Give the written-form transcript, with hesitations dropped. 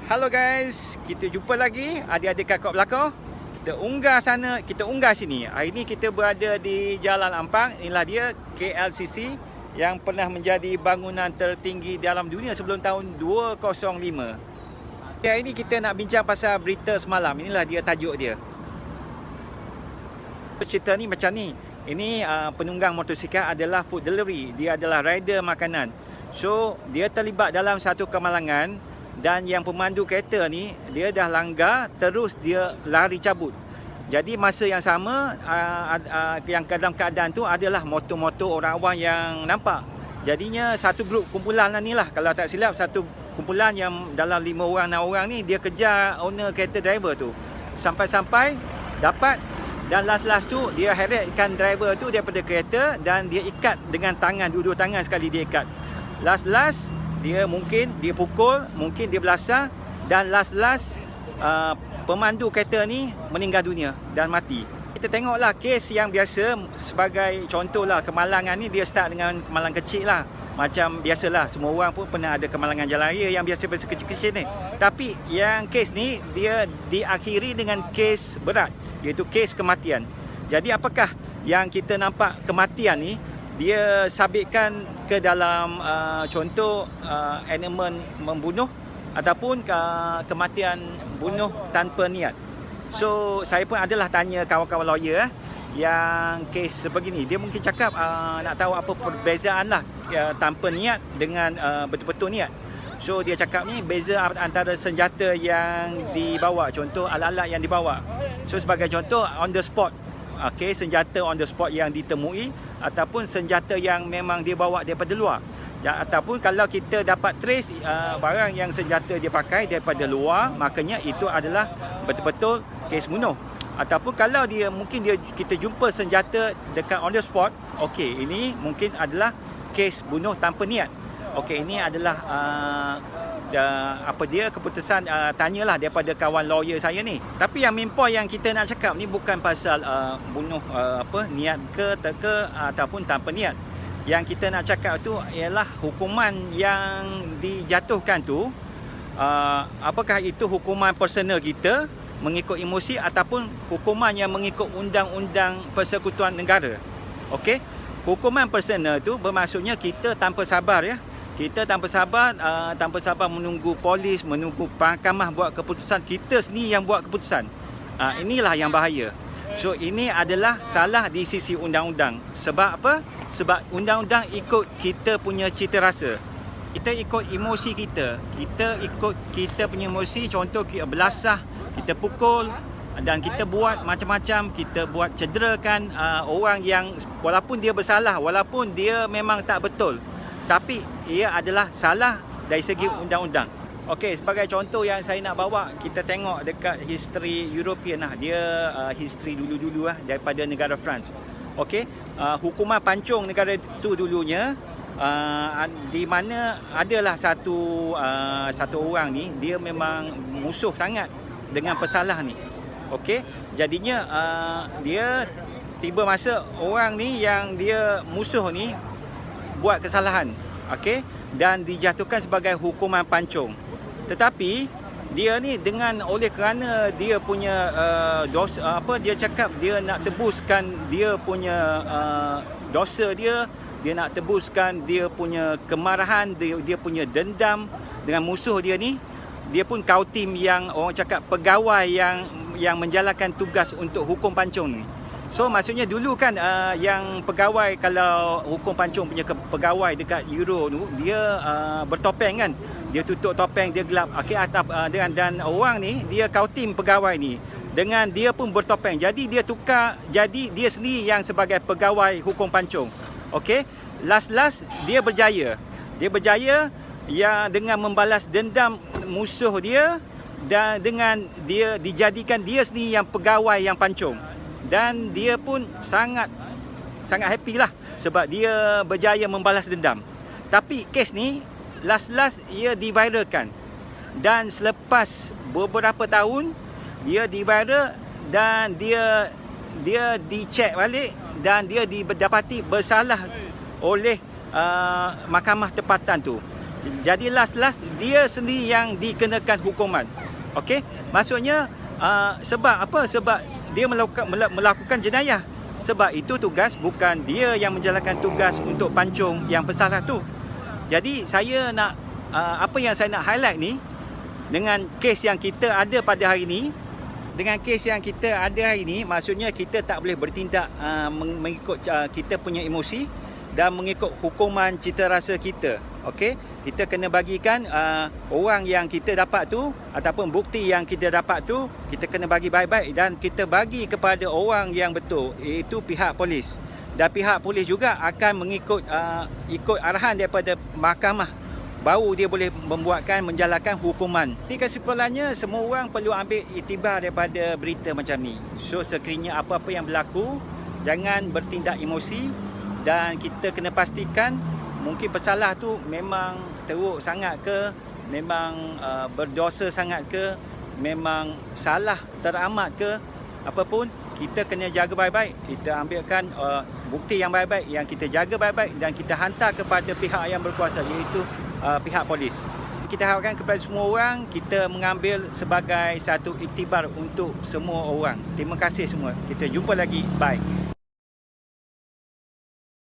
Halo guys, kita jumpa lagi adik-adik kakak belakang. Kita unggah sana, kita unggah sini. Hari ni kita berada di Jalan Ampang. Inilah dia KLCC yang pernah menjadi bangunan tertinggi dalam dunia sebelum tahun 205. Hari ni kita nak bincang pasal berita semalam. Inilah dia tajuk dia. Cerita ni macam ni. Ini penunggang motosikal adalah food delivery. Dia adalah rider makanan. So, dia terlibat dalam satu kemalangan. Dan yang pemandu kereta ni, dia dah langgar, terus dia lari cabut. Jadi masa yang sama, yang dalam keadaan tu adalah motor-motor orang awam yang nampak. Jadinya satu grup kumpulan ni lah, kalau tak silap, satu kumpulan yang dalam 5 orang, 6 orang ni, dia kejar owner kereta driver tu. Sampai-sampai dapat, dan last tu, dia heretkan driver tu daripada kereta dan dia ikat dengan tangan, dua-dua tangan sekali dia ikat. Last dia mungkin dia pukul, mungkin dia belasah, dan last pemandu kereta ni meninggal dunia dan mati. Kita tengoklah kes yang biasa sebagai contohlah, kemalangan ni dia start dengan kemalangan kecil lah. Macam biasalah, semua orang pun pernah ada kemalangan jalan raya yang biasa-biasa kecil-kecil ni. Tapi yang kes ni dia diakhiri dengan kes berat, iaitu kes kematian. Jadi apakah yang kita nampak kematian ni? Dia sabitkan ke dalam contoh elemen membunuh ataupun kematian bunuh tanpa niat. So saya pun adalah tanya kawan-kawan lawyer yang kes sebegini. Dia mungkin cakap nak tahu apa perbezaan lah tanpa niat dengan betul-betul niat. So dia cakap ni beza antara senjata yang dibawa, contoh alat-alat yang dibawa. So sebagai contoh on the spot, senjata on the spot yang ditemui ataupun senjata yang memang dia bawa daripada luar. Ataupun kalau kita dapat trace barang yang senjata dia pakai daripada luar, makanya itu adalah betul-betul kes bunuh. Ataupun kalau dia mungkin kita jumpa senjata dekat on the spot, okey, ini mungkin adalah kes bunuh tanpa niat. Okey, ini adalah keputusan tanyalah daripada kawan lawyer saya ni. Tapi yang main point yang kita nak cakap ni bukan pasal bunuh niat ke ataupun tanpa niat. Yang kita nak cakap tu ialah hukuman yang dijatuhkan tu, apakah itu hukuman personal kita mengikut emosi ataupun hukuman yang mengikut undang-undang persekutuan negara. Okey, hukuman personal tu bermaksudnya kita tanpa sabar ya. Kita tanpa sabar menunggu polis, menunggu mahkamah buat keputusan. Kita sendiri yang buat keputusan. Inilah yang bahaya. So ini adalah salah di sisi undang-undang. Sebab apa? Sebab undang-undang ikut kita punya cita rasa. Kita ikut emosi kita. Kita ikut kita punya emosi. Contoh kita belasah, kita pukul dan kita buat macam-macam. Kita buat cederakan orang yang walaupun dia bersalah, walaupun dia memang tak betul, tapi ia adalah salah dari segi undang-undang. Okey, sebagai contoh yang saya nak bawa, kita tengok dekat history European lah. Dia history dulu-dulu lah daripada negara France. Okey, hukuman pancung negara itu dulunya, di mana adalah satu orang ni, dia memang musuh sangat dengan pesalah ni. Okey, jadinya dia tiba masa orang ni yang dia musuh ni buat kesalahan, okey, dan dijatuhkan sebagai hukuman pancung. Tetapi dia ni oleh kerana dia punya dosa, dia cakap dia nak tebuskan dia punya dosa dia nak tebuskan dia punya kemarahan, dia punya dendam dengan musuh dia ni. Dia pun kautim yang orang cakap pegawai yang menjalankan tugas untuk hukum pancung ni. So maksudnya dulu kan yang pegawai, kalau hukum pancung punya pegawai dekat Euro tu, dia bertopeng kan. Dia tutup topeng, dia gelap. Okey, dan orang ni dia kautim pegawai ni dengan dia pun bertopeng. Jadi dia tukar, jadi dia sendiri yang sebagai pegawai hukum pancung. Okey, last dia berjaya. Dia berjaya yang dengan membalas dendam musuh dia, dan dengan dia dijadikan dia sendiri yang pegawai yang pancung. Dan dia pun sangat happy lah sebab dia berjaya membalas dendam. Tapi kes ni last ia diviralkan, dan selepas beberapa tahun dia diviral dan dia dicek balik dan dia didapati bersalah oleh mahkamah tempatan tu. Jadi last dia sendiri yang dikenakan hukuman. Okey, maksudnya sebab apa? Sebab dia melakukan jenayah. Sebab itu tugas bukan dia yang menjalankan tugas untuk pancung yang bersalah tu. Jadi saya nak apa yang saya nak highlight ni, dengan kes yang kita ada pada hari ni, maksudnya kita tak boleh bertindak mengikut kita punya emosi dan mengikut hukuman cita rasa kita. Okey, kita kena bagikan orang yang kita dapat tu ataupun bukti yang kita dapat tu, kita kena bagi baik-baik dan kita bagi kepada orang yang betul, iaitu pihak polis. Dan pihak polis juga akan ikut arahan daripada mahkamah, baru dia boleh menjalankan hukuman. Jadi kesimpulannya, semua orang perlu ambil iktibar daripada berita macam ni. So sekiranya apa-apa yang berlaku, jangan bertindak emosi dan kita kena pastikan mungkin pesalah tu memang teruk sangat ke, memang berdosa sangat ke, memang salah teramat ke, apapun, kita kena jaga baik-baik. Kita ambilkan bukti yang baik-baik, yang kita jaga baik-baik dan kita hantar kepada pihak yang berkuasa, iaitu pihak polis. Kita harapkan kepada semua orang, kita mengambil sebagai satu iktibar untuk semua orang. Terima kasih semua. Kita jumpa lagi. Bye.